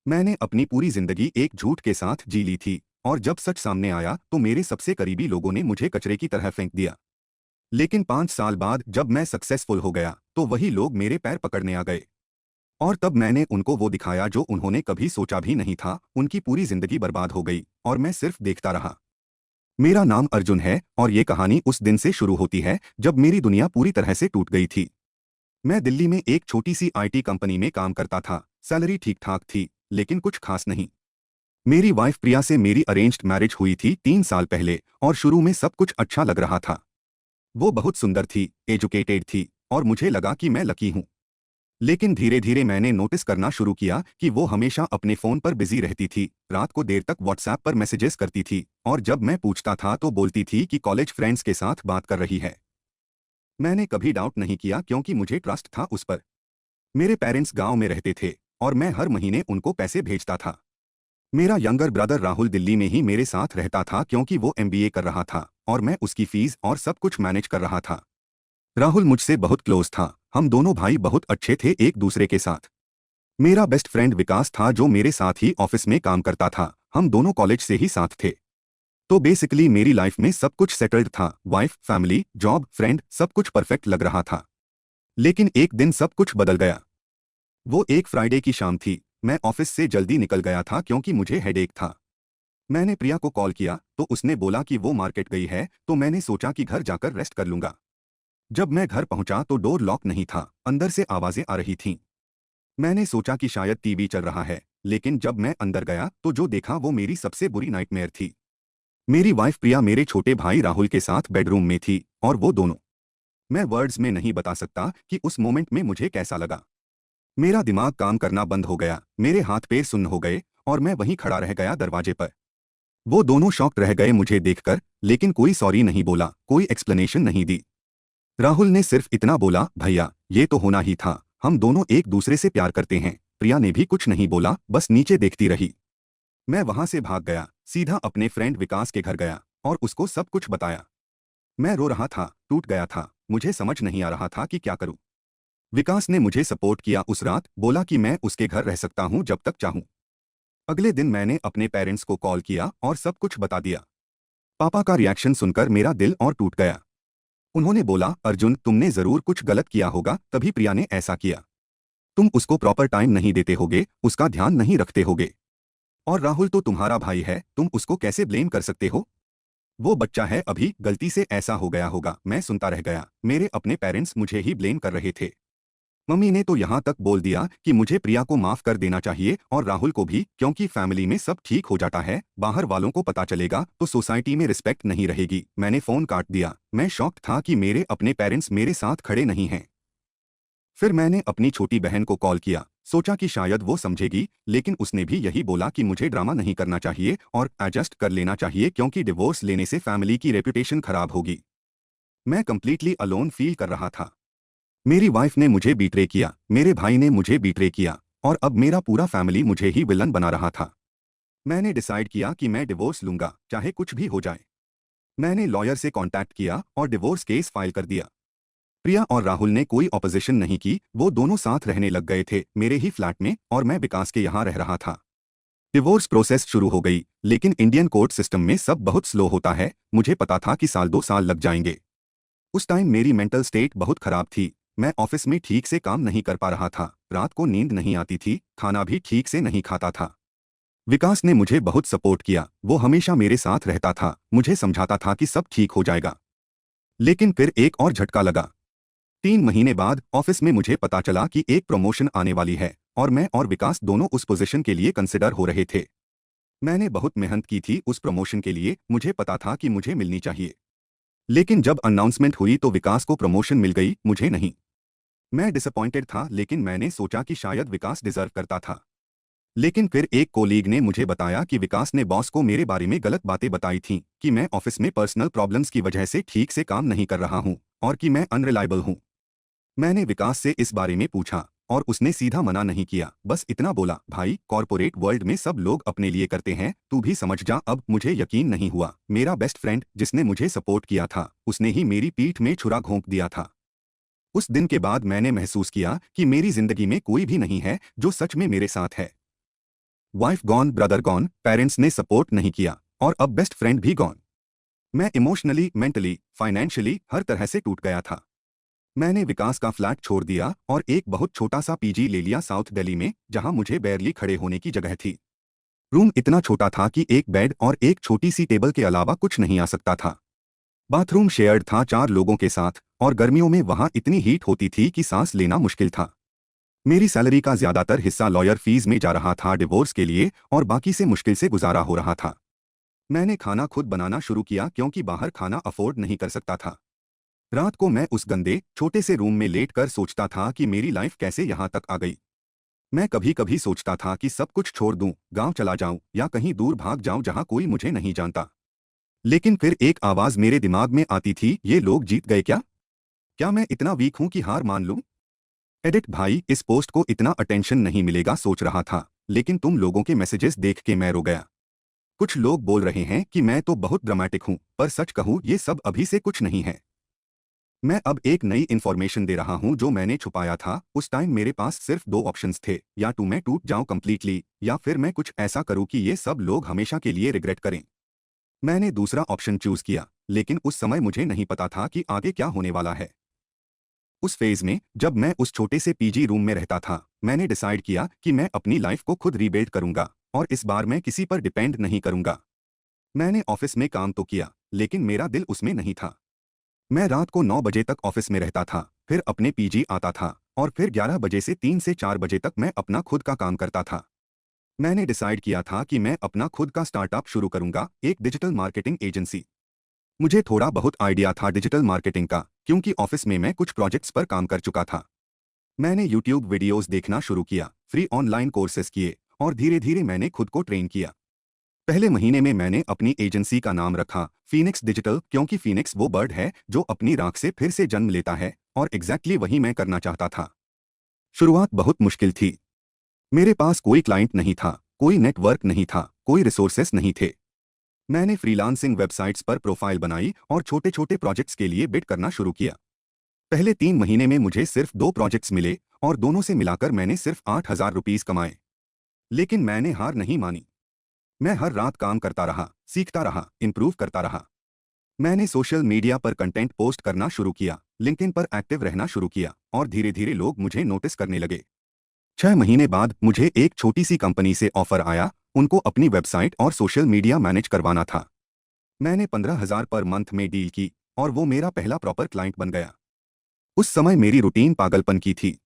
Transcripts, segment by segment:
मैंने अपनी पूरी जिंदगी एक झूठ के साथ जी ली थी और जब सच सामने आया तो मेरे सबसे करीबी लोगों ने मुझे कचरे की तरह फेंक दिया। लेकिन 5 साल बाद जब मैं सक्सेसफुल हो गया तो वही लोग मेरे पैर पकड़ने आ गए और तब मैंने उनको वो दिखाया जो उन्होंने कभी सोचा भी नहीं था। उनकी पूरी जिंदगी बर्बाद हो गई और मैं सिर्फ देखता रहा। मेरा नाम अर्जुन है और ये कहानी उस दिन से शुरू होती है जब मेरी दुनिया पूरी तरह से टूट गई थी। मैं दिल्ली में एक छोटी सी आईटी कंपनी में काम करता था। सैलरी ठीक ठाक थी लेकिन कुछ खास नहीं। मेरी वाइफ प्रिया से मेरी अरेंज्ड मैरिज हुई थी 3 साल पहले और शुरू में सब कुछ अच्छा लग रहा था। वो बहुत सुंदर थी, एजुकेटेड थी और मुझे लगा कि मैं लकी हूँ। लेकिन धीरे धीरे मैंने नोटिस करना शुरू किया कि वो हमेशा अपने फ़ोन पर बिजी रहती थी, रात को देर तक व्हाट्सएप पर मैसेजेस करती थी और जब मैं पूछता था तो बोलती थी कि कॉलेज फ्रेंड्स के साथ बात कर रही है। मैंने कभी डाउट नहीं किया क्योंकि मुझे ट्रस्ट था उस पर। मेरे पेरेंट्स गांव में रहते थे और मैं हर महीने उनको पैसे भेजता था। मेरा यंगर ब्रदर राहुल दिल्ली में ही मेरे साथ रहता था क्योंकि वो एमबीए कर रहा था और मैं उसकी फीस और सब कुछ मैनेज कर रहा था। राहुल मुझसे बहुत क्लोज था, हम दोनों भाई बहुत अच्छे थे एक दूसरे के साथ। मेरा बेस्ट फ्रेंड विकास था जो मेरे साथ ही ऑफिस में काम करता था, हम दोनों कॉलेज से ही साथ थे। तो बेसिकली मेरी लाइफ में सब कुछ सेटल्ड था, वाइफ, फैमिली, जॉब, फ्रेंड, सब कुछ परफेक्ट लग रहा था। लेकिन एक दिन सब कुछ बदल गया। वो एक फ्राइडे की शाम थी। मैं ऑफिस से जल्दी निकल गया था क्योंकि मुझे हेडेक था। मैंने प्रिया को कॉल किया तो उसने बोला कि वो मार्केट गई है, तो मैंने सोचा कि घर जाकर रेस्ट कर लूंगा। जब मैं घर पहुंचा तो डोर लॉक नहीं था, अंदर से आवाजें आ रही थीं। मैंने सोचा कि शायद टीवी चल रहा है, लेकिन जब मैं अंदर गया तो जो देखा वो मेरी सबसे बुरी नाइटमेयर थी। मेरी वाइफ प्रिया मेरे छोटे भाई राहुल के साथ बेडरूम में थी और वो दोनों। मैं वर्ड्स में नहीं बता सकता कि उस मोमेंट में मुझे कैसा लगा। मेरा दिमाग काम करना बंद हो गया, मेरे हाथ पैर सुन्न हो गए और मैं वहीं खड़ा रह गया दरवाजे पर। वो दोनों शॉक्ड रह गए मुझे देखकर, लेकिन कोई सॉरी नहीं बोला, कोई एक्सप्लेनेशन नहीं दी। राहुल ने सिर्फ इतना बोला, भैया ये तो होना ही था, हम दोनों एक दूसरे से प्यार करते हैं। प्रिया ने भी कुछ नहीं बोला, बस नीचे देखती रही। मैं वहां से भाग गया, सीधा अपने फ्रेंड विकास के घर गया और उसको सब कुछ बताया। मैं रो रहा था, टूट गया था, मुझे समझ नहीं आ रहा था कि क्या करूं। विकास ने मुझे सपोर्ट किया उस रात, बोला कि मैं उसके घर रह सकता हूं जब तक चाहूं। अगले दिन मैंने अपने पेरेंट्स को कॉल किया और सब कुछ बता दिया। पापा का रिएक्शन सुनकर मेरा दिल और टूट गया। उन्होंने बोला, अर्जुन तुमने जरूर कुछ गलत किया होगा तभी प्रिया ने ऐसा किया। तुम उसको प्रॉपर टाइम नहीं देते होगे, उसका ध्यान नहीं रखते होगे। और राहुल तो तुम्हारा भाई है, तुम उसको कैसे ब्लेम कर सकते हो? वो बच्चा है, अभी गलती से ऐसा हो गया होगा। मैं सुनता रह गया, मेरे अपने पेरेंट्स मुझे ही ब्लेम कर रहे थे। मम्मी ने तो यहाँ तक बोल दिया कि मुझे प्रिया को माफ कर देना चाहिए और राहुल को भी, क्योंकि फैमिली में सब ठीक हो जाता है, बाहर वालों को पता चलेगा तो सोसाइटी में रिस्पेक्ट नहीं रहेगी। मैंने फोन काट दिया। मैं शॉक्ड था कि मेरे अपने पेरेंट्स मेरे साथ खड़े नहीं हैं। फिर मैंने अपनी छोटी बहन को कॉल किया, सोचा कि शायद वो समझेगी, लेकिन उसने भी यही बोला कि मुझे ड्रामा नहीं करना चाहिए और एडजस्ट कर लेना चाहिए क्योंकि डिवोर्स लेने से फैमिली की रेपुटेशन खराब होगी। मैं कंप्लीटली अलोन फील कर रहा था। मेरी वाइफ ने मुझे बीट्रे किया, मेरे भाई ने मुझे बीट्रे किया और अब मेरा पूरा फैमिली मुझे ही विलन बना रहा था। मैंने डिसाइड किया कि मैं डिवोर्स लूंगा, चाहे कुछ भी हो जाए। मैंने लॉयर से कांटेक्ट किया और डिवोर्स केस फाइल कर दिया। प्रिया और राहुल ने कोई ऑपोजिशन नहीं की, वो दोनों साथ रहने लग गए थे मेरे ही फ्लैट में और मैं विकास के यहाँ रह रहा था। डिवोर्स प्रोसेस शुरू हो गई, लेकिन इंडियन कोर्ट सिस्टम में सब बहुत स्लो होता है। मुझे पता था कि 1-2 साल लग जाएंगे। उस टाइम मेरी मेंटल स्टेट बहुत खराब थी। मैं ऑफिस में ठीक से काम नहीं कर पा रहा था, रात को नींद नहीं आती थी, खाना भी ठीक से नहीं खाता था। विकास ने मुझे बहुत सपोर्ट किया, वो हमेशा मेरे साथ रहता था, मुझे समझाता था कि सब ठीक हो जाएगा। लेकिन फिर एक और झटका लगा। 3 महीने बाद ऑफिस में मुझे पता चला कि एक प्रमोशन आने वाली है और मैं और विकास दोनों उस पोजीशन के लिए कंसिडर हो रहे थे। मैंने बहुत मेहनत की थी उस प्रमोशन के लिए, मुझे पता था कि मुझे मिलनी चाहिए। लेकिन जब अनाउंसमेंट हुई तो विकास को प्रमोशन मिल गई, मुझे नहीं। मैं डिसअपॉइंटेड था, लेकिन मैंने सोचा कि शायद विकास डिजर्व करता था। लेकिन फिर एक कोलीग ने मुझे बताया कि विकास ने बॉस को मेरे बारे में गलत बातें बताई थीं, कि मैं ऑफिस में पर्सनल प्रॉब्लम्स की वजह से ठीक से काम नहीं कर रहा हूं और कि मैं अनरिलायबल हूं। मैंने विकास से इस बारे में पूछा और उसने सीधा मना नहीं किया, बस इतना बोला, भाई कॉर्पोरेट वर्ल्ड में सब लोग अपने लिए करते हैं, तू भी समझ जा। अब मुझे यकीन नहीं हुआ, मेरा बेस्ट फ्रेंड जिसने मुझे सपोर्ट किया था उसने ही मेरी पीठ में छुरा घोंप दिया था। उस दिन के बाद मैंने महसूस किया कि मेरी जिंदगी में कोई भी नहीं है जो सच में मेरे साथ है। Wife gone, brother gone, parents ने सपोर्ट नहीं किया और अब बेस्ट फ्रेंड भी गॉन। मैं इमोशनली, मेंटली, फाइनेंशियली हर तरह से टूट गया था। मैंने विकास का फ्लैट छोड़ दिया और एक बहुत छोटा सा पीजी ले लिया साउथ दिल्ली में, जहां मुझे बैरली खड़े होने की जगह थी। रूम इतना छोटा था कि एक बेड और एक छोटी सी टेबल के अलावा कुछ नहीं आ सकता था। बाथरूम शेयर्ड था 4 लोगों के साथ और गर्मियों में वहां इतनी हीट होती थी कि सांस लेना मुश्किल था। मेरी सैलरी का ज्यादातर हिस्सा लॉयर फीस में जा रहा था डिवोर्स के लिए और बाकी से मुश्किल से गुजारा हो रहा था। मैंने खाना खुद बनाना शुरू किया क्योंकि बाहर खाना अफोर्ड नहीं कर सकता था। रात को मैं उस गंदे छोटे से रूम में लेटकर सोचता था कि मेरी लाइफ कैसे यहां तक आ गई। मैं कभी कभी सोचता था कि सब कुछ छोड़ दूं, गांव चला जाऊं या कहीं दूर भाग जाऊं जहां कोई मुझे नहीं जानता। लेकिन फिर एक आवाज मेरे दिमाग में आती थी, ये लोग जीत गए क्या? क्या मैं इतना वीक हूं कि हार मान लूं? एडिट भाई, इस पोस्ट को इतना अटेंशन नहीं मिलेगा सोच रहा था, लेकिन तुम लोगों के मैसेजेस देख के मैं रो गया। कुछ लोग बोल रहे हैं कि मैं तो बहुत ड्रामेटिक हूं, पर सच कहूं ये सब अभी से कुछ नहीं है। मैं अब एक नई इन्फॉर्मेशन दे रहा हूं जो मैंने छुपाया था। उस टाइम मेरे पास सिर्फ 2 ऑप्शंस थे, या तो मैं टूट जाऊं कंप्लीटली या फिर मैं कुछ ऐसा करूं कि ये सब लोग हमेशा के लिए रिग्रेट करें। मैंने दूसरा ऑप्शन चूज किया, लेकिन उस समय मुझे नहीं पता था कि आगे क्या होने वाला है। उस फेज में जब मैं उस छोटे से पीजी रूम में रहता था, मैंने डिसाइड किया कि मैं अपनी लाइफ को खुद रीबिल्ड करूंगा और इस बार मैं किसी पर डिपेंड नहीं करूंगा। मैंने ऑफिस में काम तो किया, लेकिन मेरा दिल उसमें नहीं था। मैं रात को 9 बजे तक ऑफिस में रहता था, फिर अपने पीजी आता था और फिर 11 बजे से 3 से 4 बजे तक मैं अपना खुद का काम करता था। मैंने डिसाइड किया था कि मैं अपना खुद का स्टार्टअप शुरू करूंगा, एक डिजिटल मार्केटिंग एजेंसी। मुझे थोड़ा बहुत आइडिया था डिजिटल मार्केटिंग का, क्योंकि ऑफिस में मैं कुछ प्रोजेक्ट्स पर काम कर चुका था। मैंने यूट्यूब वीडियोस देखना शुरू किया, फ्री ऑनलाइन कोर्सेज किए और धीरे धीरे मैंने खुद को ट्रेन किया। पहले महीने में मैंने अपनी एजेंसी का नाम रखा फीनिक्स डिजिटल, क्योंकि फीनिक्स वो बर्ड है जो अपनी राख से फिर से जन्म लेता है और एग्जैक्टली वही मैं करना चाहता था। शुरुआत बहुत मुश्किल थी। मेरे पास कोई क्लाइंट नहीं था, कोई नेटवर्क नहीं था, कोई रिसोर्सेस नहीं थे। मैंने फ्रीलांसिंग वेबसाइट्स पर प्रोफाइल बनाई और छोटे छोटे प्रोजेक्ट्स के लिए बिड करना शुरू किया। पहले 3 महीने में मुझे सिर्फ 2 प्रोजेक्ट्स मिले और दोनों से मिलाकर मैंने सिर्फ 8,000 रुपीज कमाए। लेकिन मैंने हार नहीं मानी। मैं हर रात काम करता रहा, सीखता रहा, इंप्रूव करता रहा। मैंने सोशल मीडिया पर कंटेंट पोस्ट करना शुरू किया, लिंक्डइन पर एक्टिव रहना शुरू किया और धीरे धीरे लोग मुझे नोटिस करने लगे। 6 महीने बाद मुझे एक छोटी सी कंपनी से ऑफर आया, उनको अपनी वेबसाइट और सोशल मीडिया मैनेज करवाना था। मैंने 15,000 पर मंथ में डील की और वो मेरा पहला प्रॉपर क्लाइंट बन गया। उस समय मेरी रूटीन पागलपन की थी।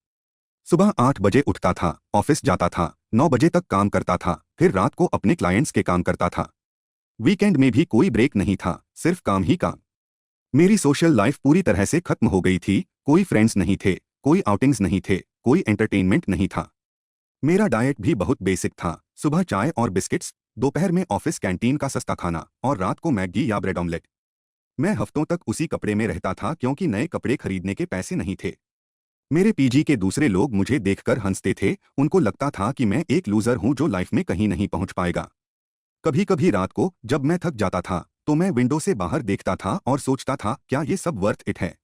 सुबह 8 बजे उठता था, ऑफिस जाता था, 9 बजे तक काम करता था, फिर रात को अपने क्लाइंट्स के काम करता था। वीकेंड में भी कोई ब्रेक नहीं था, सिर्फ काम ही काम। मेरी सोशल लाइफ पूरी तरह से खत्म हो गई थी। कोई फ्रेंड्स नहीं थे, कोई आउटिंग्स नहीं थे, कोई एंटरटेनमेंट नहीं था। मेरा डाइट भी बहुत बेसिक था, सुबह चाय और बिस्किट्स, दोपहर में ऑफिस कैंटीन का सस्ता खाना और रात को मैगी या ब्रेड ऑमलेट। मैं हफ्तों तक उसी कपड़े में रहता था क्योंकि नए कपड़े खरीदने के पैसे नहीं थे। मेरे पीजी के दूसरे लोग मुझे देखकर हंसते थे, उनको लगता था कि मैं एक लूजर हूं जो लाइफ में कहीं नहीं पहुंच पाएगा। कभी कभी रात को जब मैं थक जाता था तो मैं विंडो से बाहर देखता था और सोचता था, क्या ये सब वर्थ इट है?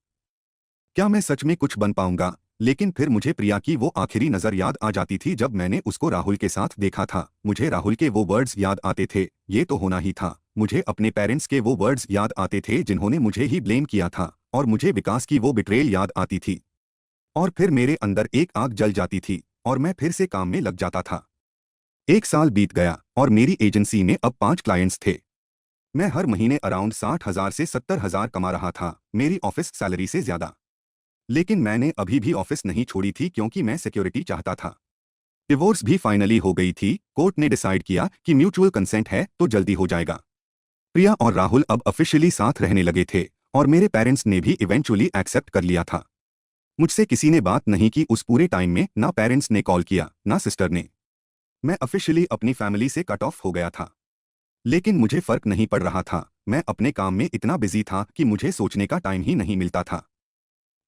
क्या मैं सच में कुछ बन पाऊंगा? लेकिन फिर मुझे प्रिया की वो आखिरी नजर याद आ जाती थी जब मैंने उसको राहुल के साथ देखा था। मुझे राहुल के वो वर्ड्स याद आते थे, ये तो होना ही था। मुझे अपने पेरेंट्स के वो वर्ड्स याद आते थे जिन्होंने मुझे ही ब्लेम किया था और मुझे विकास की वो बिट्रेल याद आती थी। और फिर मेरे अंदर एक आग जल जाती थी और मैं फिर से काम में लग जाता था। 1 साल बीत गया और मेरी एजेंसी में अब 5 क्लाइंट्स थे। मैं हर महीने अराउंड 60,000 से 70,000 कमा रहा था, मेरी ऑफिस सैलरी से ज्यादा। लेकिन मैंने अभी भी ऑफिस नहीं छोड़ी थी क्योंकि मैं सिक्योरिटी चाहता था। डिवोर्स भी फाइनली हो गई थी, कोर्ट ने डिसाइड किया कि म्यूचुअल कंसेंट है तो जल्दी हो जाएगा। प्रिया और राहुल अब ऑफिशियली साथ रहने लगे थे और मेरे पेरेंट्स ने भी इवेंचुअली एक्सेप्ट कर लिया था। मुझसे किसी ने बात नहीं की उस पूरे टाइम में, ना पेरेंट्स ने कॉल किया ना सिस्टर ने। मैं ऑफिशियली अपनी फैमिली से कट ऑफ हो गया था। लेकिन मुझे फर्क नहीं पड़ रहा था, मैं अपने काम में इतना बिजी था कि मुझे सोचने का टाइम ही नहीं मिलता था।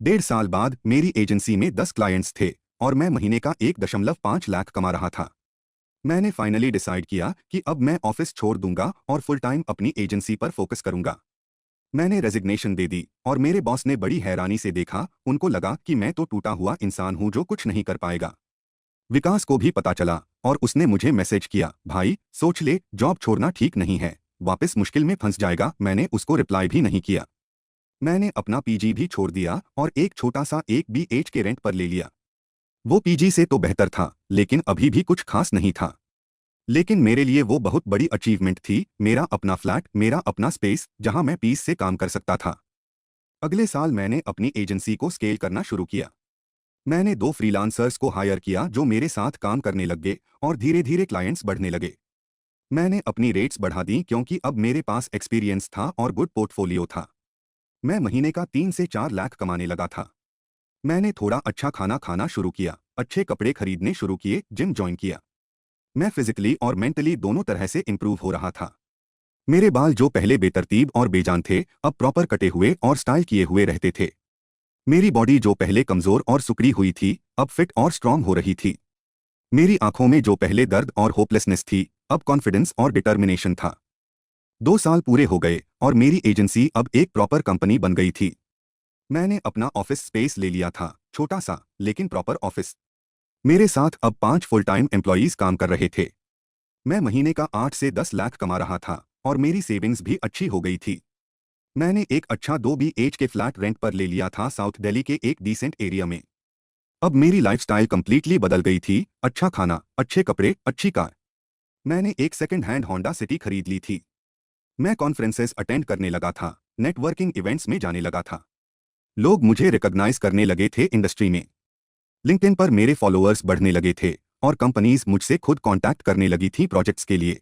1.5 साल बाद मेरी एजेंसी में 10 क्लाइंट्स थे और मैं महीने का 1.5 लाख कमा रहा था। मैंने फाइनली डिसाइड किया कि अब मैं ऑफिस छोड़ दूंगा और फुल टाइम अपनी एजेंसी पर फोकस करूंगा। मैंने रेजिग्नेशन दे दी और मेरे बॉस ने बड़ी हैरानी से देखा, उनको लगा कि मैं तो टूटा हुआ इंसान हूं जो कुछ नहीं कर पाएगा। विकास को भी पता चला, और उसने मुझे मैसेज किया, भाई सोच ले, जॉब छोड़ना ठीक नहीं है, वापस मुश्किल में फंस जाएगा। मैंने उसको रिप्लाई भी नहीं किया। मैंने अपना पीजी भी छोड़ दिया और एक छोटा सा एक BH के रेंट पर ले लिया। वो पीजी से तो बेहतर था, लेकिन अभी भी कुछ खास नहीं था। लेकिन मेरे लिए वो बहुत बड़ी अचीवमेंट थी, मेरा अपना फ्लैट, मेरा अपना स्पेस, जहां मैं पीस से काम कर सकता था। अगले साल मैंने अपनी एजेंसी को स्केल करना शुरू किया। मैंने 2 फ्रीलांसर्स को हायर किया जो मेरे साथ काम करने लग गए और धीरे धीरे क्लाइंट्स बढ़ने लगे। मैंने अपनी रेट्स बढ़ा दी क्योंकि अब मेरे पास एक्सपीरियंस था और गुड पोर्टफोलियो था। मैं महीने का 3 से 4 लाख कमाने लगा था। मैंने थोड़ा अच्छा खाना खाना शुरू किया, अच्छे कपड़े खरीदने शुरू किए, जिम ज्वाइन किया। मैं फिजिकली और मेंटली दोनों तरह से इंप्रूव हो रहा था। मेरे बाल जो पहले बेतरतीब और बेजान थे, अब प्रॉपर कटे हुए और स्टाइल किए हुए रहते थे। मेरी बॉडी जो पहले कमजोर और सुकड़ी हुई थी, अब फिट और स्ट्रांग हो रही थी। मेरी आंखों में जो पहले दर्द और होपलेसनेस थी, अब कॉन्फिडेंस और डिटर्मिनेशन था। 2 साल पूरे हो गए और मेरी एजेंसी अब एक प्रॉपर कंपनी बन गई थी। मैंने अपना ऑफिस स्पेस ले लिया था, छोटा सा लेकिन प्रॉपर ऑफिस। मेरे साथ अब 5 फुल टाइम एम्प्लॉयीज काम कर रहे थे। मैं महीने का 8 से 10 लाख कमा रहा था और मेरी सेविंग्स भी अच्छी हो गई थी। मैंने एक अच्छा 2 BH के फ्लैट रेंट पर ले लिया था साउथ दिल्ली के एक डिसेंट एरिया में। अब मेरी लाइफस्टाइल कंप्लीटली बदल गई थी, अच्छा खाना, अच्छे कपड़े, अच्छी कार। मैंने एक सेकंड हैंड होंडा सिटी खरीद ली थी। मैं कॉन्फ्रेंसेस अटेंड करने लगा था, नेटवर्किंग इवेंट्स में जाने लगा था। लोग मुझे रिकॉग्नाइज करने लगे थे इंडस्ट्री में। लिंक्डइन पर मेरे फॉलोअर्स बढ़ने लगे थे और कंपनीज मुझसे खुद कांटेक्ट करने लगी थी प्रोजेक्ट्स के लिए।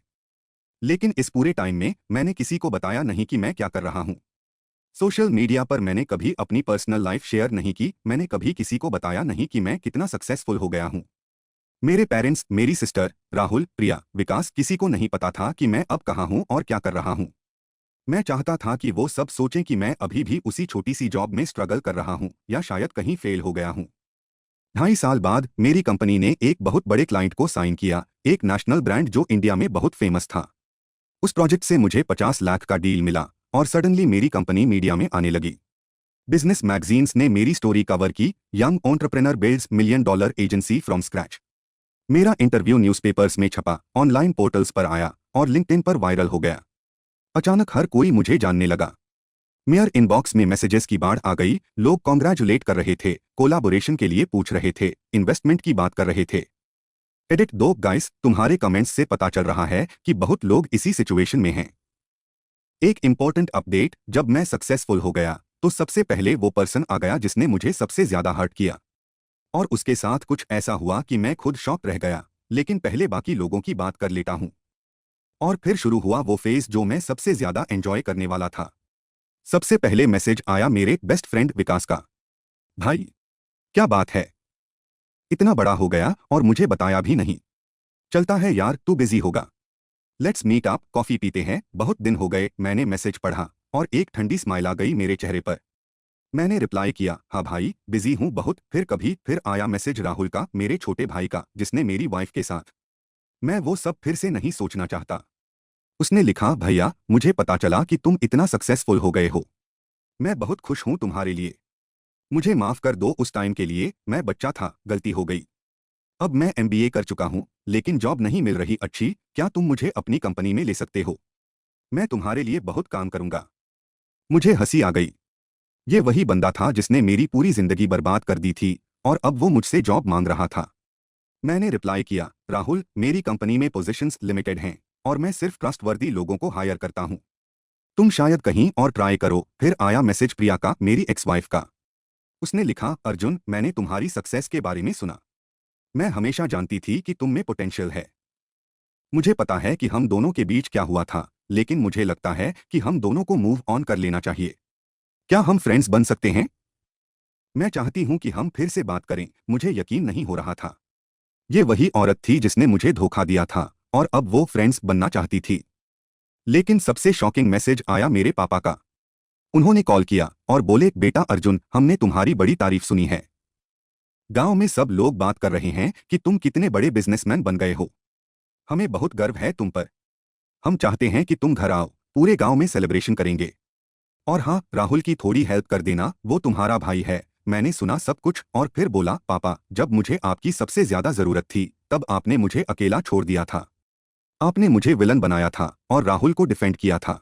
लेकिन इस पूरे टाइम में मैंने किसी को बताया नहीं कि मैं क्या कर रहा हूं। सोशल मीडिया पर मैंने कभी अपनी पर्सनल लाइफ शेयर नहीं की, मैंने कभी किसी को बताया नहीं कि मैं कितना सक्सेसफुल हो गया हूं। मेरे पेरेंट्स, मेरी सिस्टर, राहुल, प्रिया, विकास, किसी को नहीं पता था कि मैं अब कहाँ हूं और क्या कर रहा हूं। मैं चाहता था कि वो सब सोचें कि मैं अभी भी उसी छोटी सी जॉब में स्ट्रगल कर रहा हूं या शायद कहीं फेल हो गया हूं। 2.5 साल बाद मेरी कंपनी ने एक बहुत बड़े क्लाइंट को साइन किया, एक नेशनल ब्रांड जो इंडिया में बहुत फेमस था। उस प्रोजेक्ट से मुझे 50 लाख का डील मिला और सडनली मेरी कंपनी मीडिया में आने लगी। बिजनेस मैगजीन्स ने मेरी स्टोरी कवर की, young entrepreneur builds $1 million agency from scratch. मेरा इंटरव्यू न्यूज़पेपर्स में छपा, ऑनलाइन पोर्टल्स पर आया और लिंक्डइन पर वायरल हो गया। अचानक हर कोई मुझे जानने लगा। मेयर इनबॉक्स में मैसेजेस की बाढ़ आ गई, लोग कॉन्ग्रेचुलेट कर रहे थे, कोलाबोरेशन के लिए पूछ रहे थे, इन्वेस्टमेंट की बात कर रहे थे। एडिट 2 गाइस, तुम्हारे कमेंट्स से पता चल रहा है कि बहुत लोग इसी सिचुएशन में हैं। एक इंपॉर्टेंट अपडेट, जब मैं सक्सेसफुल हो गया तो सबसे पहले वो पर्सन आ गया जिसने मुझे सबसे ज्यादा हर्ट किया। और उसके साथ कुछ ऐसा हुआ कि मैं खुद शॉक रह गया, लेकिन पहले बाकी लोगों की बात कर लेता हूं। और फिर शुरू हुआ वो फेज जो मैं सबसे ज्यादा एंजॉय करने वाला था। सबसे पहले मैसेज आया मेरे बेस्ट फ्रेंड विकास का। भाई, क्या बात है, इतना बड़ा हो गया और मुझे बताया भी नहीं। चलता है यार, तू बिजी होगा, लेट्स मीट अप, कॉफी पीते हैं, बहुत दिन हो गए। मैंने मैसेज पढ़ा और एक ठंडी स्माइल आ गई मेरे चेहरे पर। मैंने रिप्लाई किया, हाँ भाई, बिजी हूँ बहुत। फिर कभी फिर आया मैसेज राहुल का, मेरे छोटे भाई का, जिसने मेरी वाइफ के साथ। मैं वो सब फिर से नहीं सोचना चाहता। उसने लिखा, भैया मुझे पता चला कि तुम इतना सक्सेसफुल हो गए हो। मैं बहुत खुश हूं तुम्हारे लिए। मुझे माफ कर दो उस टाइम के लिए, मैं बच्चा था, गलती हो गई। अब मैं MBA कर चुका हूं, लेकिन जॉब नहीं मिल रही अच्छी, क्या तुम मुझे अपनी कंपनी में ले सकते हो? मैं तुम्हारे लिए बहुत काम करूंगा। मुझे हंसी आ गई। ये वही बंदा था जिसने मेरी पूरी जिंदगी बर्बाद कर दी थी और अब वो मुझसे जॉब मांग रहा था। मैंने रिप्लाई किया, राहुल, मेरी कंपनी में पोजीशंस लिमिटेड हैं और मैं सिर्फ ट्रस्टवर्दी लोगों को हायर करता हूं। तुम शायद कहीं और ट्राई करो। फिर आया मैसेज प्रिया का, मेरी एक्स वाइफ का। उसने लिखा, अर्जुन, मैंने तुम्हारी सक्सेस के बारे में सुना। मैं हमेशा जानती थी कि तुम में पोटेंशियल है। मुझे पता है कि हम दोनों के बीच क्या हुआ था, लेकिन मुझे लगता है कि हम दोनों को मूव ऑन कर लेना चाहिए। क्या हम फ्रेंड्स बन सकते हैं? मैं चाहती हूं कि हम फिर से बात करें। मुझे यकीन नहीं हो रहा था। ये वही औरत थी जिसने मुझे धोखा दिया था और अब वो फ्रेंड्स बनना चाहती थी। लेकिन सबसे शॉकिंग मैसेज आया मेरे पापा का। उन्होंने कॉल किया और बोले, बेटा अर्जुन, हमने तुम्हारी बड़ी तारीफ सुनी है। गांव में सब लोग बात कर रहे हैं कि तुम कितने बड़े बिजनेसमैन बन गए हो। हमें बहुत गर्व है तुम पर। हम चाहते हैं कि तुम घर आओ, पूरे गांव में सेलिब्रेशन करेंगे। और हाँ, राहुल की थोड़ी हेल्प कर देना, वो तुम्हारा भाई है। मैंने सुना सब कुछ और फिर बोला, पापा, जब मुझे आपकी सबसे ज्यादा जरूरत थी तब आपने मुझे अकेला छोड़ दिया था। आपने मुझे विलन बनाया था और राहुल को डिफेंड किया था।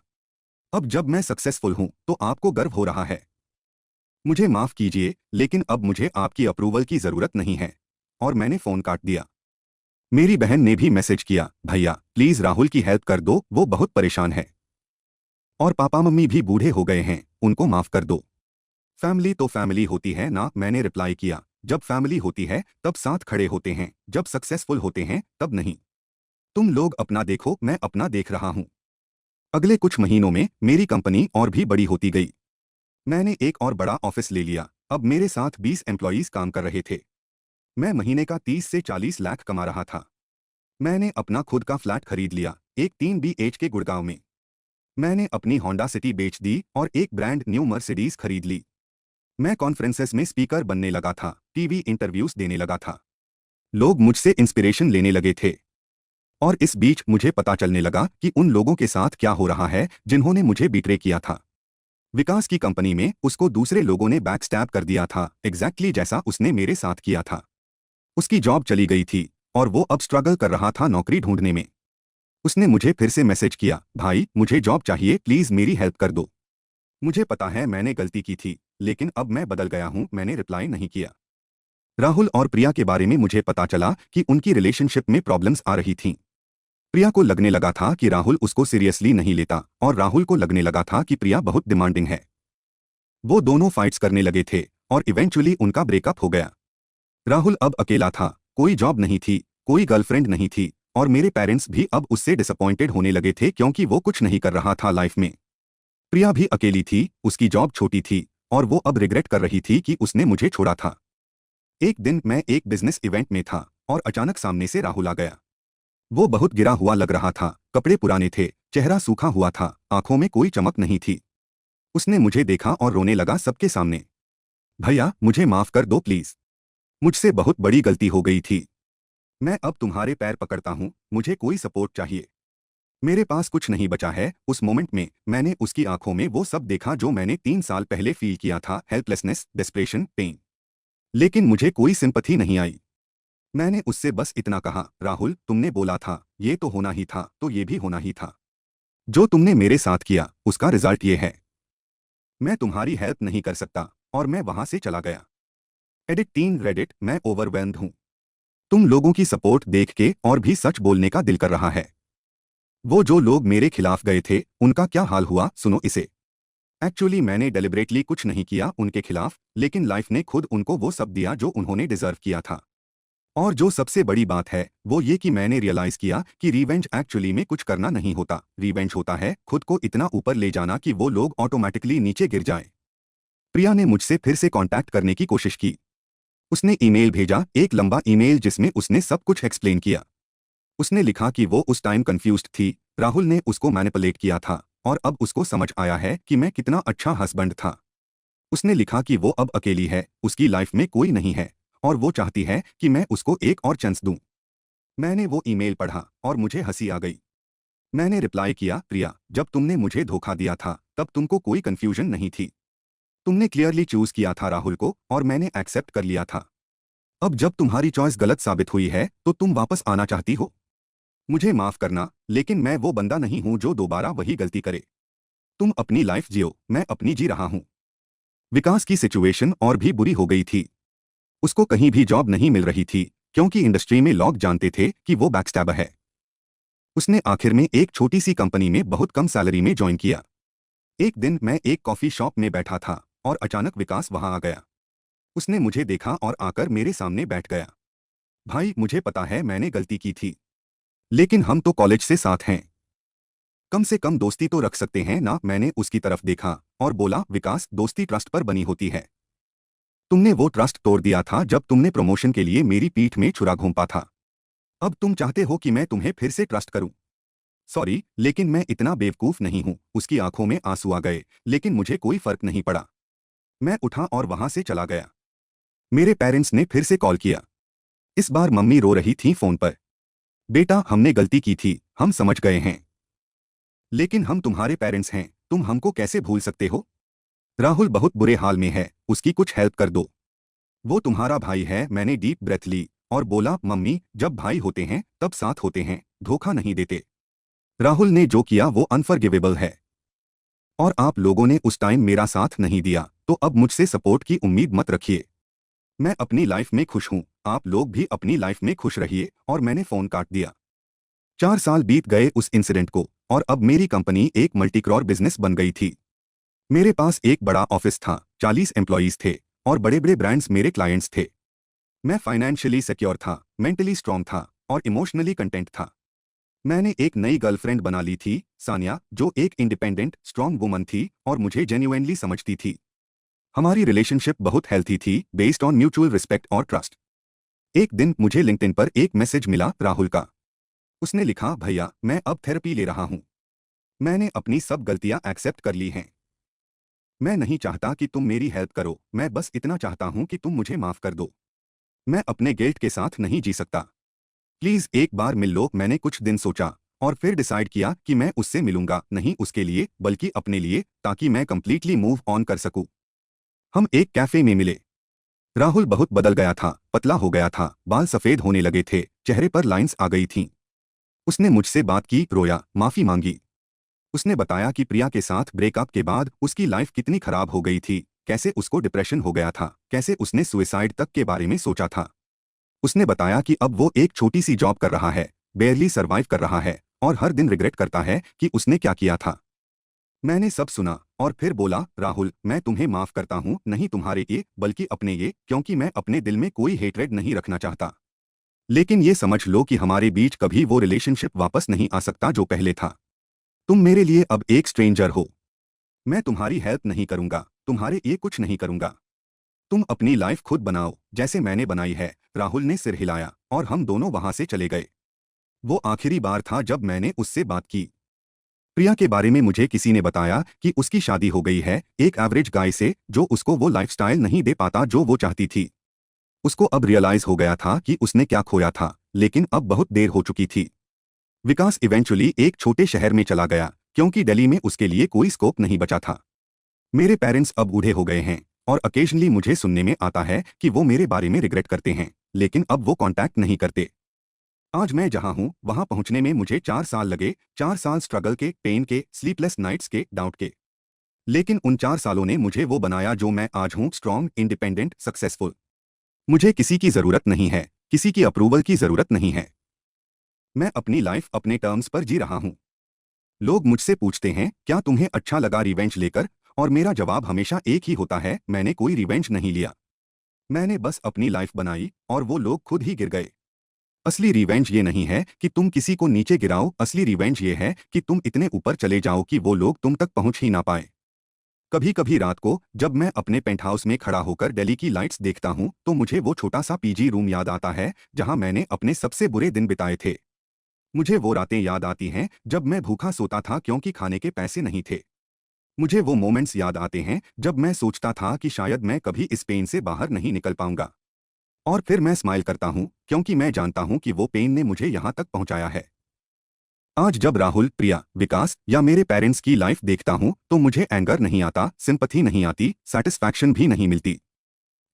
अब जब मैं सक्सेसफुल हूं तो आपको गर्व हो रहा है। मुझे माफ कीजिए, लेकिन अब मुझे आपकी अप्रूवल की जरूरत नहीं है। और मैंने फोन काट दिया। मेरी बहन ने भी मैसेज किया, भैया प्लीज राहुल की हेल्प कर दो, वो बहुत परेशान है। और पापा मम्मी भी बूढ़े हो गए हैं, उनको माफ कर दो। फैमिली तो फैमिली होती है ना, मैंने रिप्लाई किया। जब फैमिली होती है तब साथ खड़े होते हैं, जब सक्सेसफुल होते हैं तब नहीं। तुम लोग अपना देखो, मैं अपना देख रहा हूं। अगले कुछ महीनों में मेरी कंपनी और भी बड़ी होती गई। मैंने एक और बड़ा ऑफिस ले लिया। अब मेरे साथ 20 एम्प्लॉयीज काम कर रहे थे। मैं महीने का 30 से 40 लाख कमा रहा था। मैंने अपना खुद का फ्लैट खरीद लिया, एक 3 BH के गुड़गांव में। मैंने अपनी होंडा सिटी बेच दी और एक ब्रांड न्यू मर्सिडीज खरीद ली। मैं कॉन्फ्रेंसेस में स्पीकर बनने लगा था, टीवी इंटरव्यूज देने लगा था। लोग मुझसे इंस्पिरेशन लेने लगे थे। और इस बीच मुझे पता चलने लगा कि उन लोगों के साथ क्या हो रहा है जिन्होंने मुझे बिट्रे किया था। विकास की कंपनी में उसको दूसरे लोगों ने बैकस्टैब कर दिया था, एग्जैक्टली जैसा उसने मेरे साथ किया था। उसकी जॉब चली गई थी और वो अब स्ट्रगल कर रहा था नौकरी ढूंढने में। उसने मुझे फिर से मैसेज किया, भाई मुझे जॉब चाहिए, प्लीज मेरी हेल्प कर दो। मुझे पता है मैंने गलती की थी, लेकिन अब मैं बदल गया हूं, मैंने रिप्लाई नहीं किया। राहुल और प्रिया के बारे में मुझे पता चला कि उनकी रिलेशनशिप में प्रॉब्लम्स आ रही थीं। प्रिया को लगने लगा था कि राहुल उसको सीरियसली नहीं लेता और राहुल को लगने लगा था कि प्रिया बहुत डिमांडिंग है। वो दोनों फाइट्स करने लगे थे और इवेंचुअली उनका ब्रेकअप हो गया। राहुल अब अकेला था, कोई जॉब नहीं थी, कोई गर्लफ्रेंड नहीं थी और मेरे पेरेंट्स भी अब उससे डिसअपॉइंटेड होने लगे थे क्योंकि वो कुछ नहीं कर रहा था लाइफ में। प्रिया भी अकेली थी, उसकी जॉब छोटी थी और वो अब रिग्रेट कर रही थी कि उसने मुझे छोड़ा था। एक दिन मैं एक बिजनेस इवेंट में था और अचानक सामने से राहुल आ गया। वो बहुत गिरा हुआ लग रहा था, कपड़े पुराने थे, चेहरा सूखा हुआ था, आंखों में कोई चमक नहीं थी। उसने मुझे देखा और रोने लगा सबके सामने। भैया मुझे माफ कर दो प्लीज, मुझसे बहुत बड़ी गलती हो गई थी। मैं अब तुम्हारे पैर पकड़ता हूँ, मुझे कोई सपोर्ट चाहिए। मेरे पास कुछ नहीं बचा है। उस मोमेंट में मैंने उसकी आंखों में वो सब देखा जो मैंने 3 साल पहले फील किया था, हेल्पलेसनेस, डिस्प्रेशन, पेन। लेकिन मुझे कोई सिंपैथी नहीं आई। मैंने उससे बस इतना कहा, राहुल तुमने बोला था ये तो होना ही था, तो ये भी होना ही था। जो तुमने मेरे साथ किया उसका रिजल्ट ये है। मैं तुम्हारी हेल्प नहीं कर सकता। और मैं वहां से चला गया। एडिट 3 रेडिट, मैं ओवरवेल्म्ड हूं। तुम लोगों की सपोर्ट देख के और भी सच बोलने का दिल कर रहा है। वो जो लोग मेरे खिलाफ गए थे उनका क्या हाल हुआ, सुनो इसे। एक्चुअली मैंने डेलिबरेटली कुछ नहीं किया उनके खिलाफ, लेकिन लाइफ ने खुद उनको वो सब दिया जो उन्होंने डिजर्व किया था। और जो सबसे बड़ी बात है वो ये कि मैंने रियलाइज किया कि रिवेंज एक्चुअली में कुछ करना नहीं होता। रिवेंज होता है खुद को इतना ऊपर ले जाना कि वो लोग ऑटोमेटिकली नीचे गिर जाएं। प्रिया ने मुझसे फिर से कांटेक्ट करने की कोशिश की। उसने ईमेल भेजा, एक लंबा ईमेल जिसमें उसने सब कुछ एक्सप्लेन किया। उसने लिखा कि वो उस टाइम कंफ्यूज्ड थी, राहुल ने उसको मैनिपुलेट किया था और अब उसको समझ आया है कि मैं कितना अच्छा हस्बैंड था। उसने लिखा कि वो अब अकेली है, उसकी लाइफ में कोई नहीं है और वो चाहती है कि मैं उसको एक और चांस दूं। मैंने वो ईमेल पढ़ा और मुझे हंसी आ गई। मैंने रिप्लाई किया, प्रिया जब तुमने मुझे धोखा दिया था तब तुमको कोई कंफ्यूजन नहीं थी। तुमने क्लियरली चूज किया था राहुल को और मैंने एक्सेप्ट कर लिया था। अब जब तुम्हारी चॉइस गलत साबित हुई है तो तुम वापस आना चाहती हो। मुझे माफ करना, लेकिन मैं वो बंदा नहीं हूं जो दोबारा वही गलती करे। तुम अपनी लाइफ जियो, मैं अपनी जी रहा हूं। विकास की सिचुएशन और भी बुरी हो गई थी। उसको कहीं भी जॉब नहीं मिल रही थी क्योंकि इंडस्ट्री में लोग जानते थे कि वो बैकस्टैबर है। उसने आखिर में एक छोटी सी कंपनी में बहुत कम सैलरी में ज्वाइन किया। एक दिन मैं एक कॉफी शॉप में बैठा था और अचानक विकास वहां आ गया। उसने मुझे देखा और आकर मेरे सामने बैठ गया। भाई मुझे पता है मैंने गलती की थी, लेकिन हम तो कॉलेज से साथ हैं, कम से कम दोस्ती तो रख सकते हैं ना। मैंने उसकी तरफ देखा और बोला, विकास दोस्ती ट्रस्ट पर बनी होती है। तुमने वो ट्रस्ट तोड़ दिया था जब तुमने प्रमोशन के लिए मेरी पीठ में छुरा घोंपा था। अब तुम चाहते हो कि मैं तुम्हें फिर से ट्रस्ट करूं। सॉरी, लेकिन मैं इतना बेवकूफ नहीं हूं। उसकी आंखों में आंसू आ गए, लेकिन मुझे कोई फर्क नहीं पड़ा। मैं उठा और वहां से चला गया। मेरे पेरेंट्स ने फिर से कॉल किया। इस बार मम्मी रो रही थी फोन पर। बेटा हमने गलती की थी, हम समझ गए हैं, लेकिन हम तुम्हारे पेरेंट्स हैं, तुम हमको कैसे भूल सकते हो। राहुल बहुत बुरे हाल में है, उसकी कुछ हेल्प कर दो। वो तुम्हारा भाई है। मैंने डीप ब्रेथ ली और बोला, मम्मी, जब भाई होते हैं तब साथ होते हैं, धोखा नहीं देते। राहुल ने जो किया वो अनफॉरगिवेबल है। और आप लोगों ने उस टाइम मेरा साथ नहीं दिया, तो अब मुझसे सपोर्ट की उम्मीद मत रखिए। मैं अपनी लाइफ में खुश हूं, आप लोग भी अपनी लाइफ में खुश रहिए। और मैंने फोन काट दिया। 4 साल बीत गए उस इंसिडेंट को, और अब मेरी कंपनी एक मल्टीक्रॉर बिजनेस बन गई थी। मेरे पास एक बड़ा ऑफिस था, 40 एम्प्लॉयज थे, और बड़े बड़े ब्रांड्स मेरे क्लाइंट्स थे। मैं फाइनेंशियली सिक्योर था, मेंटली स्ट्रांग था, और इमोशनली कंटेंट था। मैंने एक नई गर्लफ्रेंड बना ली थी, सानिया, जो एक इंडिपेंडेंट स्ट्रांग वुमन थी और मुझे जेन्युइनली समझती थी। हमारी रिलेशनशिप बहुत हेल्थी थी, बेस्ड ऑन म्यूचुअल रिस्पेक्ट और ट्रस्ट। एक दिन मुझे लिंक्डइन पर एक मैसेज मिला राहुल का। उसने लिखा, भैया, मैं अब थेरेपी ले रहा हूं। मैंने अपनी सब गलतियां एक्सेप्ट कर ली हैं। मैं नहीं चाहता कि तुम मेरी हेल्प करो, मैं बस इतना चाहता हूं कि तुम मुझे माफ कर दो। मैं अपने गिल्ट के साथ नहीं जी सकता। प्लीज एक बार मिल लो। मैंने कुछ दिन सोचा और फिर डिसाइड किया कि मैं उससे मिलूंगा, नहीं उसके लिए बल्कि अपने लिए, ताकि मैं कंप्लीटली मूव ऑन कर सकूं। हम एक कैफे में मिले। राहुल बहुत बदल गया था, पतला हो गया था, बाल सफेद होने लगे थे, चेहरे पर लाइंस आ गई थीं। उसने मुझसे बात की, रोया, माफी मांगी। उसने बताया कि प्रिया के साथ ब्रेकअप के बाद उसकी लाइफ कितनी खराब हो गई थी, कैसे उसको डिप्रेशन हो गया था, कैसे उसने सुसाइड तक के बारे में सोचा था। उसने बताया कि अब वो एक छोटी सी जॉब कर रहा है, बेयरली सरवाइव कर रहा है, और हर दिन रिग्रेट करता है कि उसने क्या किया था। मैंने सब सुना और फिर बोला, राहुल, मैं तुम्हें माफ करता हूँ, नहीं तुम्हारे लिए बल्कि अपने लिए, क्योंकि मैं अपने दिल में कोई हेट्रेड नहीं रखना चाहता। लेकिन ये समझ लो कि हमारे बीच कभी वो रिलेशनशिप वापस नहीं आ सकता जो पहले था। तुम मेरे लिए अब एक स्ट्रेंजर हो। मैं तुम्हारी हेल्प नहीं करूंगा, तुम्हारे लिए कुछ नहीं करूंगा। तुम अपनी लाइफ खुद बनाओ, जैसे मैंने बनाई है। राहुल ने सिर हिलाया और हम दोनों वहां से चले गए। वो आखिरी बार था जब मैंने उससे बात की। प्रिया के बारे में मुझे किसी ने बताया कि उसकी शादी हो गई है एक एवरेज गाय से, जो उसको वो लाइफस्टाइल नहीं दे पाता जो वो चाहती थी। उसको अब रियलाइज हो गया था कि उसने क्या खोया था, लेकिन अब बहुत देर हो चुकी थी। विकास इवेंचुअली एक छोटे शहर में चला गया, क्योंकि दिल्ली में उसके लिए कोई स्कोप नहीं बचा था। मेरे पेरेंट्स अब बूढ़े हो गए हैं, और अकेजनली मुझे सुनने में आता है कि वो मेरे बारे में रिग्रेट करते हैं, लेकिन अब वो कांटेक्ट नहीं करते। आज मैं जहां हूं वहां पहुंचने में मुझे 4 साल लगे, 4 साल स्ट्रगल के, पेन के, स्लीपलेस नाइट्स के, डाउट के। लेकिन उन 4 सालों ने मुझे वो बनाया जो मैं आज हूं, स्ट्रॉन्ग, इंडिपेंडेंट, सक्सेसफुल। मुझे किसी की जरूरत नहीं है, किसी की अप्रूवल की जरूरत नहीं है। मैं अपनी लाइफ अपने टर्म्स पर जी रहा हूं। लोग मुझसे पूछते हैं, क्या तुम्हें अच्छा लगा रिवेंज लेकर, और मेरा जवाब हमेशा एक ही होता है, मैंने कोई रिवेंज नहीं लिया। मैंने बस अपनी लाइफ बनाई, और वो लोग खुद ही गिर गए। असली रिवेंज ये नहीं है कि तुम किसी को नीचे गिराओ, असली रिवेंज ये है कि तुम इतने ऊपर चले जाओ कि वो लोग तुम तक पहुंच ही ना पाए। कभी कभी रात को जब मैं अपने पेंट हाउस में खड़ा होकर दिल्ली की लाइट्स देखता हूं, तो मुझे वो छोटा सा पीजी रूम याद आता है जहां मैंने अपने सबसे बुरे दिन बिताए थे। मुझे वो रातें याद आती हैं जब मैं भूखा सोता था क्योंकि खाने के पैसे नहीं थे। मुझे वो मोमेंट्स याद आते हैं जब मैं सोचता था कि शायद मैं कभी इस पेन से बाहर नहीं निकल पाऊंगा। और फिर मैं स्माइल करता हूं, क्योंकि मैं जानता हूं कि वो पेन ने मुझे यहां तक पहुंचाया है। आज जब राहुल, प्रिया, विकास या मेरे पेरेंट्स की लाइफ देखता हूं, तो मुझे एंगर नहीं आता, सिंपैथी नहीं आती, सेटिस्फैक्शन भी नहीं मिलती।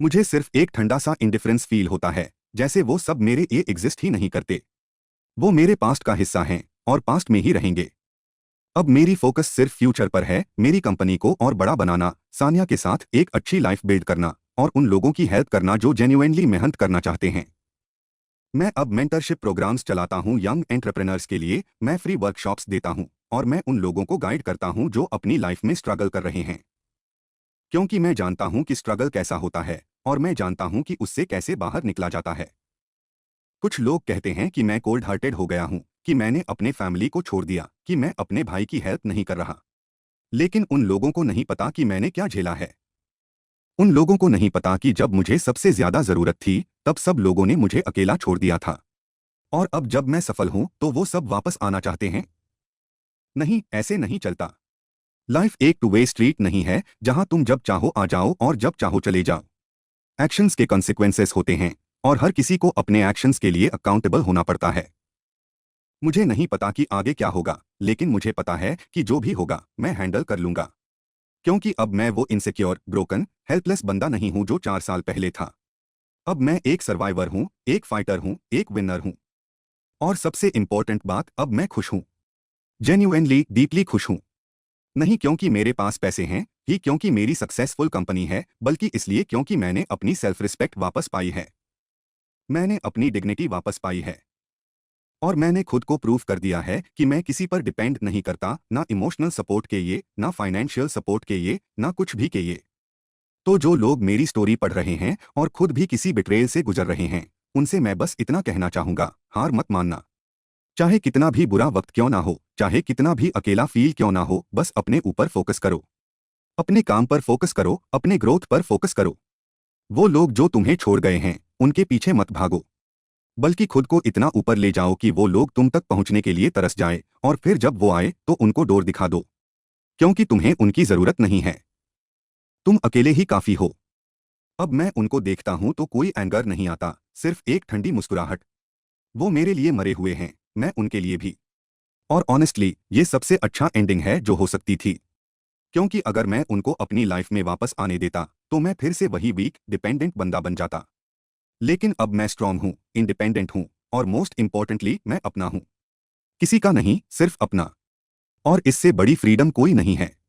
मुझे सिर्फ एक ठंडा सा इंडिफरेंस फील होता है, जैसे वो सब मेरे लिए एग्जिस्ट ही नहीं करते। वो मेरे पास्ट का हिस्सा हैं, और पास्ट में ही रहेंगे। अब मेरी फोकस सिर्फ फ्यूचर पर है, मेरी कंपनी को और बड़ा बनाना, सानिया के साथ एक अच्छी लाइफ बिल्ड करना, और उन लोगों की हेल्प करना जो जेन्युइनली मेहनत करना चाहते हैं। मैं अब मेंटरशिप प्रोग्राम्स चलाता हूं यंग एंटरप्रेन्योर्स के लिए, मैं फ्री वर्कशॉप्स देता हूं, और मैं उन लोगों को गाइड करता हूं जो अपनी लाइफ में स्ट्रगल कर रहे हैं। क्योंकि मैं जानता हूं कि स्ट्रगल कैसा होता है, और मैं जानता हूं कि उससे कैसे बाहर निकला जाता है। कुछ लोग कहते हैं कि मैं कोल्ड हार्टेड हो गया हूं, कि मैंने अपने फैमिली को छोड़ दिया, कि मैं अपने भाई की हेल्प नहीं कर रहा। लेकिन उन लोगों को नहीं पता कि मैंने क्या झेला है। उन लोगों को नहीं पता कि जब मुझे सबसे ज्यादा जरूरत थी, तब सब लोगों ने मुझे अकेला छोड़ दिया था। और अब जब मैं सफल हूं, तो वो सब वापस आना चाहते हैं। नहीं, ऐसे नहीं चलता। लाइफ एक टू वे स्ट्रीट नहीं है, जहां तुम जब चाहो आ जाओ और जब चाहो चले जाओ। एक्शंस के कॉन्सिक्वेंसेस होते हैं, और हर किसी को अपने एक्शंस के लिए अकाउंटेबल होना पड़ता है। मुझे नहीं पता कि आगे क्या होगा, लेकिन मुझे पता है कि जो भी होगा मैं हैंडल कर लूंगा। क्योंकि अब मैं वो इनसिक्योर, ब्रोकन, हेल्पलेस बंदा नहीं हूं जो 4 साल पहले था। अब मैं एक सर्वाइवर हूं, एक फाइटर हूं, एक विनर हूं। और सबसे इंपॉर्टेंट बात, अब मैं खुश हूं। जेन्युइनली डीपली खुश हूं। नहीं क्योंकि मेरे पास पैसे हैं, ही क्योंकि मेरी सक्सेसफुल कंपनी है, बल्कि इसलिए क्योंकि मैंने अपनी सेल्फ रिस्पेक्ट वापस पाई है। मैंने अपनी डिग्निटी वापस पाई है। और मैंने खुद को प्रूव कर दिया है कि मैं किसी पर डिपेंड नहीं करता, ना इमोशनल सपोर्ट के लिए, ना फाइनेंशियल सपोर्ट के लिए, ना कुछ भी के लिए। तो जो लोग मेरी स्टोरी पढ़ रहे हैं और खुद भी किसी बिट्रेयल से गुजर रहे हैं, उनसे मैं बस इतना कहना चाहूंगा, हार मत मानना। चाहे कितना भी बुरा वक्त क्यों ना हो, चाहे कितना भी अकेला फील क्यों ना हो, बस अपने ऊपर फोकस करो। अपने काम पर फोकस करो, अपने ग्रोथ पर फोकस करो। वो लोग जो तुम्हें छोड़ गए हैं, उनके पीछे मत भागो, बल्कि खुद को इतना ऊपर ले जाओ कि वो लोग तुम तक पहुंचने के लिए तरस जाए, और फिर जब वो आए तो उनको डोर दिखा दो। क्योंकि तुम्हें उनकी जरूरत नहीं है। तुम अकेले ही काफी हो। अब मैं उनको देखता हूं तो कोई एंगर नहीं आता, सिर्फ एक ठंडी मुस्कुराहट। वो मेरे लिए मरे हुए हैं, मैं उनके लिए भी। और ऑनेस्टली ये सबसे अच्छा एंडिंग है जो हो सकती थी। क्योंकि अगर मैं उनको अपनी लाइफ में वापस आने देता तो मैं फिर से वही वीक डिपेंडेंट बंदा बन जाता। लेकिन अब मैं स्ट्रांग हूं, इंडिपेंडेंट हूं, और मोस्ट इंपॉर्टेंटली मैं अपना हूं। किसी का नहीं, सिर्फ अपना। और इससे बड़ी फ्रीडम कोई नहीं है।